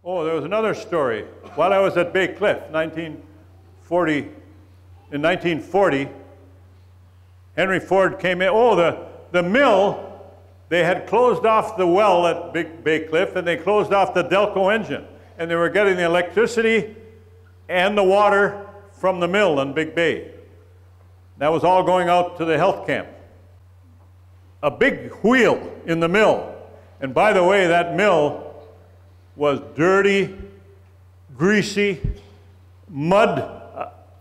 Oh, there was another story. While I was at Bay Cliff, in 1940, Henry Ford came in. Oh, the mill, they had closed off the well at Bay Cliff, and they closed off the Delco engine. And they were getting the electricity and the water from the mill in Big Bay. That was all going out to the health camp. A big wheel in the mill. And by the way, that mill was dirty, greasy, mud.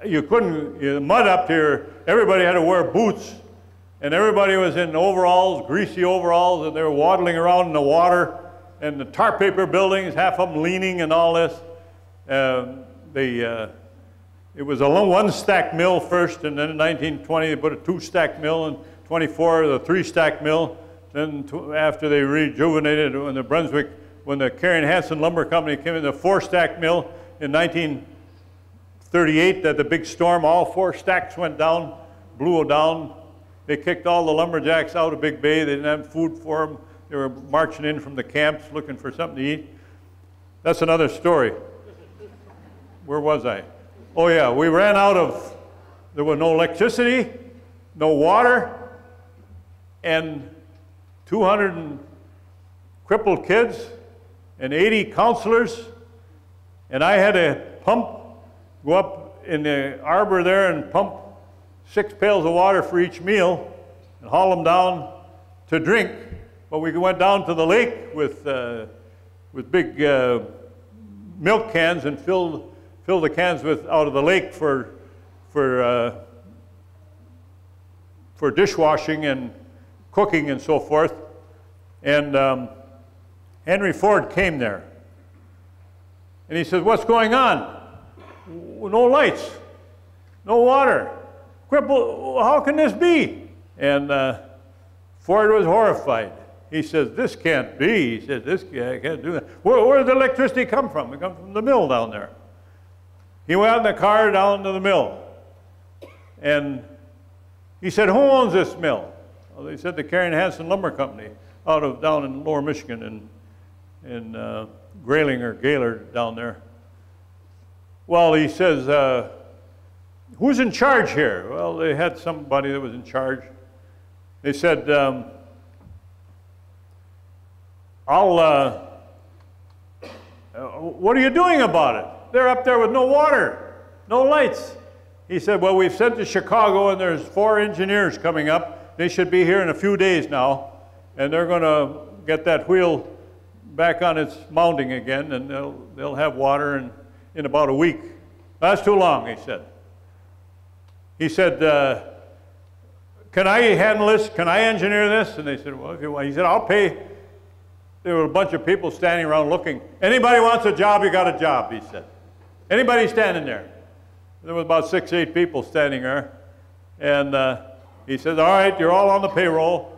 Mud up here. Everybody had to wear boots, and everybody was in overalls, greasy overalls, and they were waddling around in the water, and the tar paper buildings, half of them leaning and all this. It was a one-stack mill first, and then in 1920 they put a two-stack mill, and 24 the three-stack mill. Then after they rejuvenated when the Brunswick, when the Carey and Hansen Lumber Company came in, the four-stack mill in 1938, that the big storm, all four stacks went down, blew down. They kicked all the lumberjacks out of Big Bay. They didn't have food for them. They were marching in from the camps looking for something to eat. That's another story. Where was I? Oh yeah, we ran out of, there was no electricity, no water, and 200 crippled kids and 80 counselors, and I had to go up in the arbor there and pump 6 pails of water for each meal and haul them down to drink. But we went down to the lake with big milk cans and fill the cans out of the lake for dishwashing and cooking and so forth. And Henry Ford came there. And he said, "What's going on? No lights, no water. Cripple, how can this be?" And Ford was horrified. He says, "This can't be." He said, "This guy can't do that. Where does the electricity come from?" It comes from the mill down there. He went in the car down to the mill. And he said, "Who owns this mill?" Well, they said the Carey and Hansen Lumber Company down in Lower Michigan in Grayling or Gaylord down there. Well, he says, "Who's in charge here?" Well, they had somebody that was in charge. They said, "What are you doing about it? They're up there with no water, no lights." He said, "Well, we've sent to Chicago, and there's 4 engineers coming up. They should be here in a few days now, and they're going to get that wheel back on its mounting again, and they'll have water in about a week." "That's too long," he said. He said, "Can I handle this? Can I engineer this?" And they said, "Well, if you want." He said, "I'll pay." There were a bunch of people standing around looking. "Anybody wants a job, you got a job," he said. "Anybody standing there?" There was about 6, 8 people standing there. And he says, "All right, you're all on the payroll."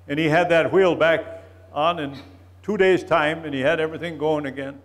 And he had that wheel back on in 2 days' time, and he had everything going again.